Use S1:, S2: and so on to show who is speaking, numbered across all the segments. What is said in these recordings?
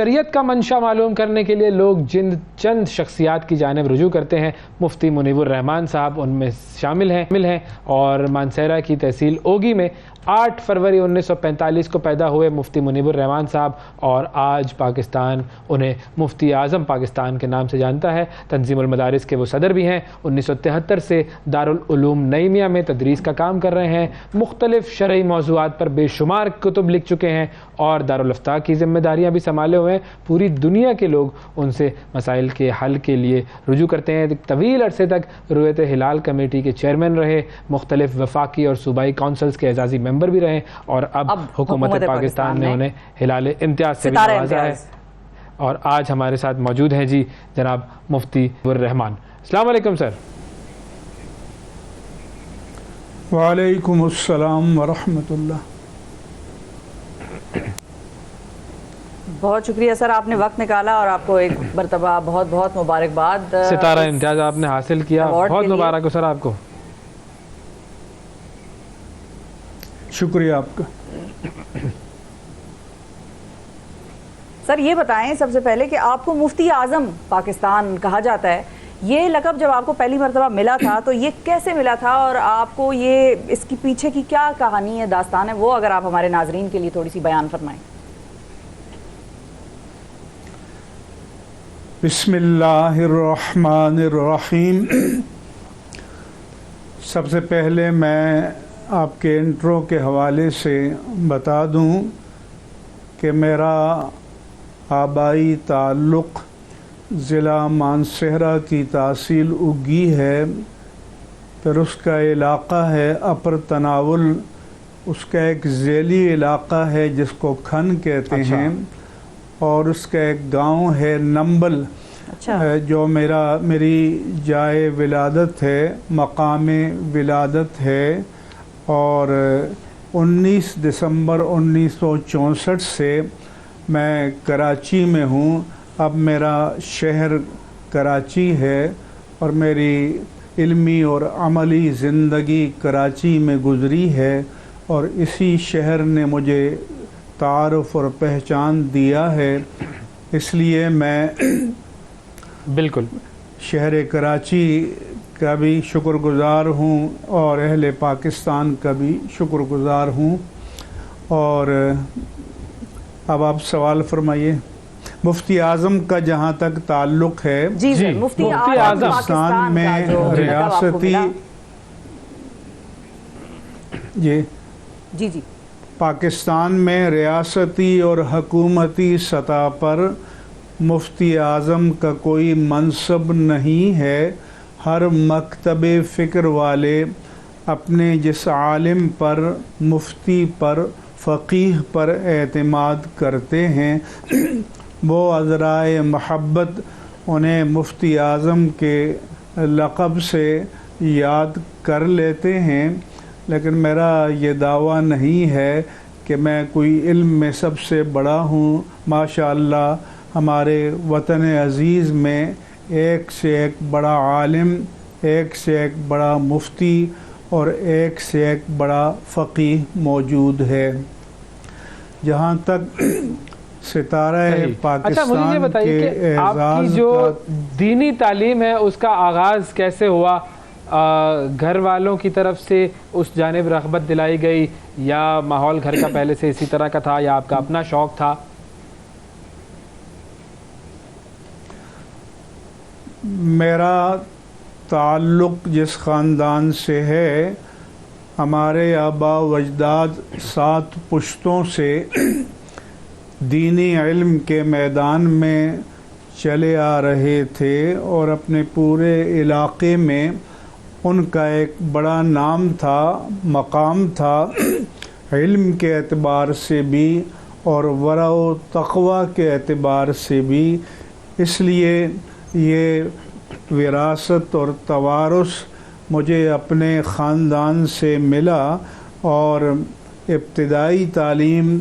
S1: شریعت کا منشا معلوم کرنے کے لیے لوگ جن چند شخصیات کی جانب رجوع کرتے ہیں، مفتی منیب الرحمان صاحب ان میں شامل ہیں اور مانسہرہ کی تحصیل اوگی میں 8 فروری 1945 کو پیدا ہوئے مفتی منیب الرحمان صاحب، اور آج پاکستان انہیں مفتی اعظم پاکستان کے نام سے جانتا ہے۔ تنظیم المدارس کے وہ صدر بھی ہیں۔ 1973 سے دارالعلوم نئی میاں میں تدریس کا کام کر رہے ہیں۔ مختلف شرعی موضوعات پر بے شمار کتب لکھ چکے ہیں اور دارالافتاء کی ذمہ داریاں بھی سنبھالے ہوئے ہیں۔ پوری دنیا کے لوگ ان سے مسائل کے حل کے لیے رجوع کرتے ہیں۔ طویل عرصے تک رؤیت ہلال کمیٹی کے چیئرمین رہے، مختلف وفاقی اور صوبائی کونسلز کے اعزازی ممبر بھی رہے، اور اب حکومت پاکستان نے انہیں ہلال امتیاز سے بھی نوازا ہے۔ اور آج ہمارے ساتھ موجود ہیں جی جناب مفتی الرحمان۔ السلام علیکم سر۔
S2: وعلیکم السلام ورحمۃ اللہ۔
S3: بہت شکریہ سر، آپ نے وقت نکالا اور آپ کو ایک مرتبہ بہت بہت مبارکباد۔
S1: ستارہ امتیاز آپ نے حاصل کیا، بہت مبارک ہو سر آپ کو۔
S2: شکریہ آپ کا۔
S3: سر یہ بتائیں سب سے پہلے کہ آپ کو مفتی اعظم پاکستان کہا جاتا ہے، یہ لقب جب آپ کو پہلی مرتبہ ملا تھا تو یہ کیسے ملا تھا، اور آپ کو یہ اس کی پیچھے کی کیا کہانی ہے، داستان ہے، وہ اگر آپ ہمارے ناظرین کے لیے تھوڑی سی بیان فرمائیں۔
S2: بسم اللہ الرحمن الرحیم۔ سب سے پہلے میں آپ کے انٹرو کے حوالے سے بتا دوں کہ میرا آبائی تعلق ضلع مانسہرہ کی تحصیل اوگی ہے، پھر اس کا علاقہ ہے اپر تناول، اس کا ایک ذیلی علاقہ ہے جس کو کھن کہتے ہیں، اور اس کا ایک گاؤں ہے نمبل، جو میری جائے ولادت ہے، مقام ولادت ہے، اور 19 دسمبر 1964 سے میں کراچی میں ہوں۔ اب میرا شہر کراچی ہے اور میری علمی اور عملی زندگی کراچی میں گزری ہے، اور اسی شہر نے مجھے تعارف اور پہچان دیا ہے، اس لیے میں
S1: بالکل
S2: شہر کراچی کا بھی شکر گزار ہوں اور اہل پاکستان کا بھی شکر گزار ہوں۔ اور اب آپ سوال فرمائیے۔ مفتی اعظم کا جہاں تک تعلق ہے،
S3: جی مفتی اعظم
S2: پاکستان میں ریاستی
S3: جی
S2: پاکستان میں ریاستی اور حکومتی سطح پر مفتی اعظم کا کوئی منصب نہیں ہے۔ ہر مکتب فکر والے اپنے جس عالم پر، مفتی پر، فقیہ پر اعتماد کرتے ہیں، وہ عذرائے محبت انہیں مفتی اعظم کے لقب سے یاد کر لیتے ہیں، لیکن میرا یہ دعویٰ نہیں ہے کہ میں کوئی علم میں سب سے بڑا ہوں۔ ماشاءاللہ ہمارے وطن عزیز میں ایک سے ایک بڑا عالم، ایک سے ایک بڑا مفتی اور ایک سے ایک بڑا فقیہ موجود ہے۔ جہاں تک ستارہ پاکستان کے
S1: آپ کی جو دینی تعلیم ہے اس کا آغاز کیسے ہوا؟ گھر والوں کی طرف سے اس جانب رغبت دلائی گئی، یا ماحول گھر کا پہلے سے اسی طرح کا تھا، یا آپ کا اپنا شوق تھا؟
S2: میرا تعلق جس خاندان سے ہے، ہمارے آبا و اجداد 7 پشتوں سے دینی علم کے میدان میں چلے آ رہے تھے، اور اپنے پورے علاقے میں ان کا ایک بڑا نام تھا، مقام تھا، علم کے اعتبار سے بھی اور ورع و تقوی کے اعتبار سے بھی۔ اس لیے یہ وراثت اور توارث مجھے اپنے خاندان سے ملا، اور ابتدائی تعلیم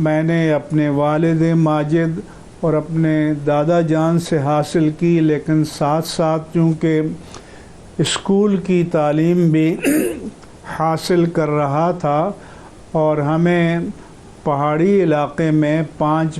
S2: میں نے اپنے والد ماجد اور اپنے دادا جان سے حاصل کی، لیکن ساتھ ساتھ چونکہ اسکول کی تعلیم بھی حاصل کر رہا تھا، اور ہمیں پہاڑی علاقے میں 5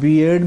S2: B.Ed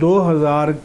S2: 2000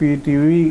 S2: PTV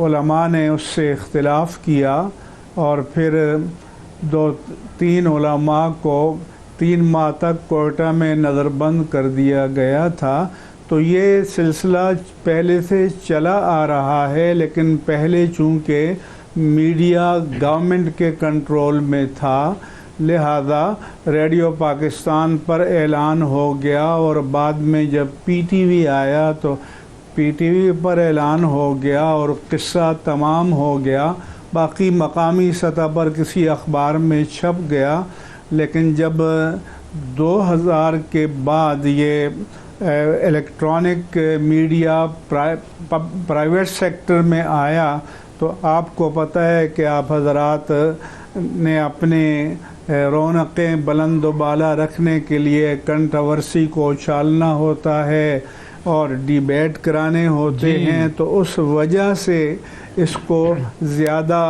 S2: علماء نے اس سے اختلاف کیا اور پھر 2-3 علماء کو 3 ماہ تک کوئٹہ میں نظر بند کر دیا گیا تھا. تو یہ سلسلہ پہلے سے چلا آ رہا ہے، لیکن پہلے چونکہ میڈیا گورنمنٹ کے کنٹرول میں تھا، لہذا ریڈیو پاکستان پر اعلان ہو گیا، اور بعد میں جب پی ٹی وی آیا تو پی ٹی وی پر اعلان ہو گیا اور قصہ تمام ہو گیا. باقی مقامی سطح پر کسی اخبار میں چھپ گیا، لیکن جب 2000 کے بعد یہ الیکٹرانک میڈیا پرائیویٹ سیکٹر میں آیا تو آپ کو پتہ ہے کہ آپ حضرات نے اپنے رونقیں بلند و بالا رکھنے کے لیے کنٹروورسی کو اچھالنا ہوتا ہے اور ڈیبیٹ کرانے ہوتے ہیں، تو اس وجہ سے اس کو زیادہ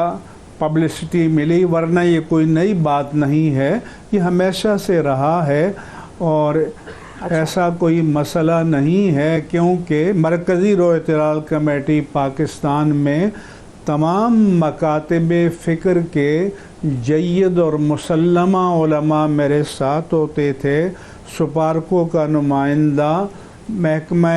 S2: پبلسٹی ملی، ورنہ یہ کوئی نئی بات نہیں ہے، یہ ہمیشہ سے رہا ہے اور ایسا کوئی مسئلہ نہیں ہے، کیونکہ مرکزی رو اطلاع کمیٹی پاکستان میں تمام مکاتب فکر کے جید اور مسلمہ علماء میرے ساتھ ہوتے تھے. سپارکو کا نمائندہ، محکمہ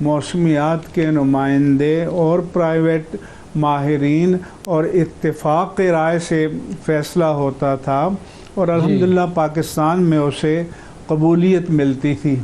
S2: موسمیات کے نمائندے اور پرائیویٹ ماہرین، اور اتفاق رائے سے فیصلہ ہوتا تھا، اور الحمدللہ پاکستان میں اسے قبولیت ملتی تھی.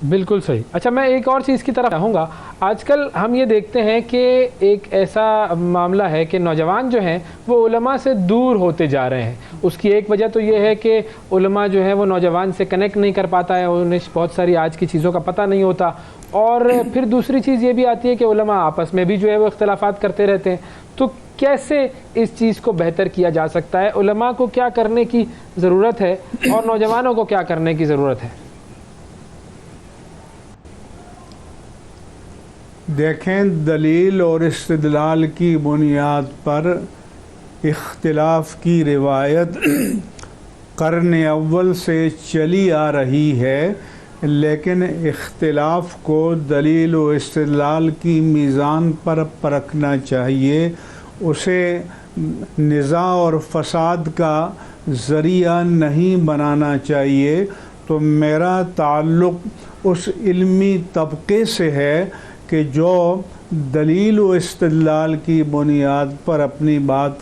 S1: بالکل صحیح. اچھا، میں ایک اور چیز کی طرف آؤں گا. آج کل ہم یہ دیکھتے ہیں کہ ایک ایسا معاملہ ہے کہ نوجوان جو ہیں وہ علماء سے دور ہوتے جا رہے ہیں. اس کی ایک وجہ تو یہ ہے کہ علماء جو ہیں وہ نوجوان سے کنیکٹ نہیں کر پاتا ہے، انہیں بہت ساری آج کی چیزوں کا پتہ نہیں ہوتا، اور پھر دوسری چیز یہ بھی آتی ہے کہ علماء آپس میں بھی جو ہے وہ اختلافات کرتے رہتے ہیں. تو کیسے اس چیز کو بہتر کیا جا سکتا ہے؟ علماء کو کیا کرنے کی ضرورت ہے اور نوجوانوں کو کیا کرنے کی ضرورت ہے؟
S2: دیکھیں، دلیل اور استدلال کی بنیاد پر اختلاف کی روایت قرن اول سے چلی آ رہی ہے، لیکن اختلاف کو دلیل و استدلال کی میزان پر پرکھنا چاہیے، اسے نزاع اور فساد کا ذریعہ نہیں بنانا چاہیے. تو میرا تعلق اس علمی طبقے سے ہے کہ جو دلیل و استدلال کی بنیاد پر اپنی بات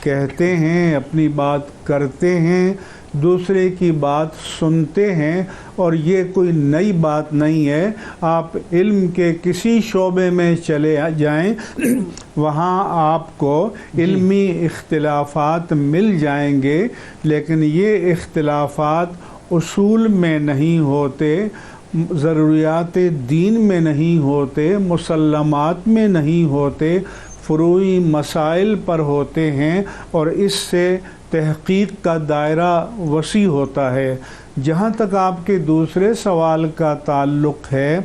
S2: کہتے ہیں، اپنی بات کرتے ہیں، دوسرے کی بات سنتے ہیں، اور یہ کوئی نئی بات نہیں ہے. آپ علم کے کسی شعبے میں چلے جائیں، وہاں آپ کو علمی اختلافات مل جائیں گے، لیکن یہ اختلافات اصول میں نہیں ہوتے، ضروریات دین میں نہیں ہوتے، مسلمات میں نہیں ہوتے، فروعی مسائل پر ہوتے ہیں، اور اس سے تحقیق کا دائرہ وسیع ہوتا ہے. جہاں تک آپ کے دوسرے سوال کا تعلق ہے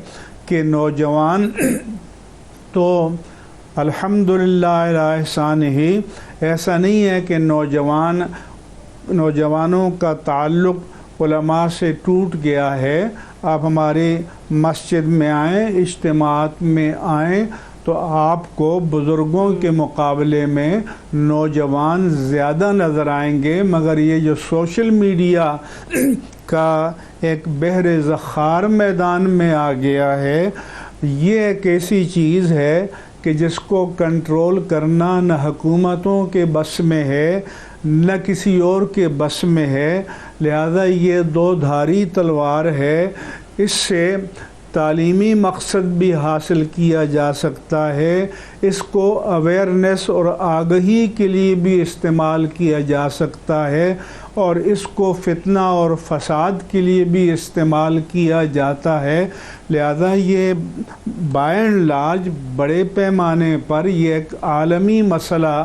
S2: کہ نوجوان، تو الحمدللہ علی احسانہ، ایسا نہیں ہے کہ نوجوانوں کا تعلق علماء سے ٹوٹ گیا ہے. آپ ہماری مسجد میں آئیں، اجتماعات میں آئیں، تو آپ کو بزرگوں کے مقابلے میں نوجوان زیادہ نظر آئیں گے. مگر یہ جو سوشل میڈیا کا ایک بحر زخار میدان میں آ گیا ہے، یہ ایک ایسی چیز ہے کہ جس کو کنٹرول کرنا نہ حکومتوں کے بس میں ہے، نہ کسی اور کے بس میں ہے. لہذا یہ 2 دھاری تلوار ہے. اس سے تعلیمی مقصد بھی حاصل کیا جا سکتا ہے، اس کو اویئرنیس اور آگہی کے لیے بھی استعمال کیا جا سکتا ہے، اور اس کو فتنہ اور فساد کے لیے بھی استعمال کیا جاتا ہے. لہذا یہ بائی اینڈ لارج بڑے پیمانے پر یہ ایک عالمی مسئلہ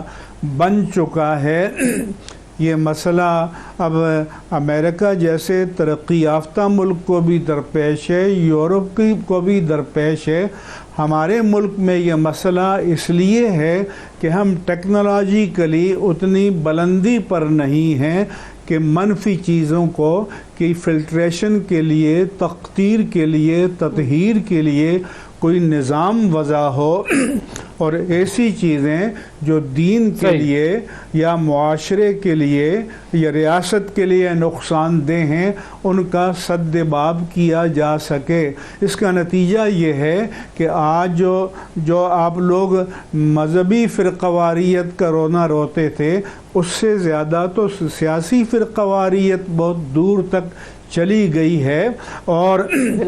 S2: بن چکا ہے. یہ مسئلہ اب امریکہ جیسے ترقی یافتہ ملک کو بھی درپیش ہے، یورپ کو بھی درپیش ہے. ہمارے ملک میں یہ مسئلہ اس لیے ہے کہ ہم ٹیکنالوجیکلی اتنی بلندی پر نہیں ہیں کہ منفی چیزوں کو کی فلٹریشن کے لیے، تقطیر کے لیے، تطہیر کے لیے کوئی نظام وضع ہو اور ایسی چیزیں جو دین کے لیے یا معاشرے کے لیے یا ریاست کے لیے نقصان دہ ہیں ان کا سد باب کیا جا سکے۔ اس کا نتیجہ یہ ہے کہ آج جو آپ لوگ مذہبی فرقواریت کا رونا روتے تھے اس سے زیادہ تو سیاسی فرقواریت بہت دور تک چلی گئی ہے، اور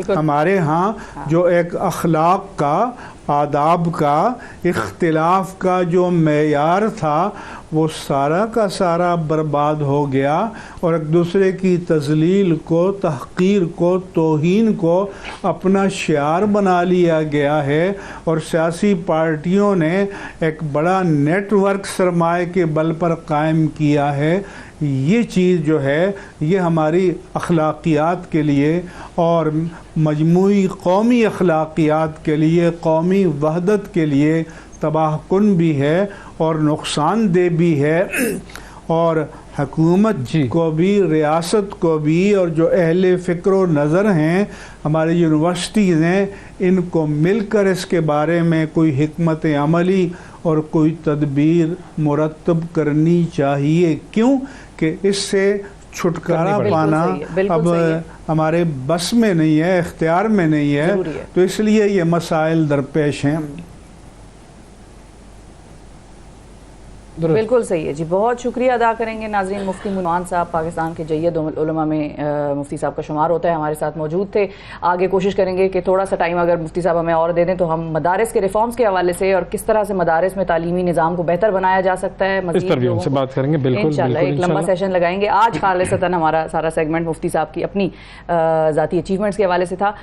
S2: ہمارے ہاں جو ایک اخلاق کا، آداب کا، اختلاف کا جو معیار تھا وہ سارا کا سارا برباد ہو گیا، اور ایک دوسرے کی تذلیل کو، تحقیر کو، توہین کو اپنا شعار بنا لیا گیا ہے، اور سیاسی پارٹیوں نے ایک بڑا نیٹ ورک سرمایہ کے بل پر قائم کیا ہے۔ یہ چیز جو ہے یہ ہماری اخلاقیات کے لیے اور مجموعی قومی اخلاقیات کے لیے، قومی وحدت کے لیے تباہ کن بھی ہے اور نقصان دہ بھی ہے، اور حکومت کو بھی، ریاست کو بھی، اور جو اہل فکر و نظر ہیں، ہماری یونیورسٹیز ہیں، ان کو مل کر اس کے بارے میں کوئی حکمت عملی اور کوئی تدبیر مرتب کرنی چاہیے۔ کیوں کہ اس سے چھٹکارا پانا اب ہمارے بس میں نہیں ہے، اختیار میں نہیں ہے، تو اس لیے یہ مسائل درپیش ہیں۔
S3: بالکل صحیح ہے جی، بہت شکریہ ادا کریں گے ناظرین۔ مفتی نعمان صاحب پاکستان کے جید علماء میں مفتی صاحب کا شمار ہوتا ہے، ہمارے ساتھ موجود تھے۔ آگے کوشش کریں گے کہ تھوڑا سا ٹائم اگر مفتی صاحب ہمیں اور دے دیں تو ہم مدارس کے ریفارمز کے حوالے سے اور کس طرح سے مدارس میں تعلیمی نظام کو بہتر بنایا جا سکتا ہے
S1: اس پر بھی ان سے بات کریں گے۔ بالکل
S3: انشاءاللہ ایک لمبا سیشن لگائیں گے۔ آج خالصتاً ہمارا سارا سیگمنٹ مفتی صاحب کی اپنی ذاتی اچیومنٹس کے حوالے سے تھا۔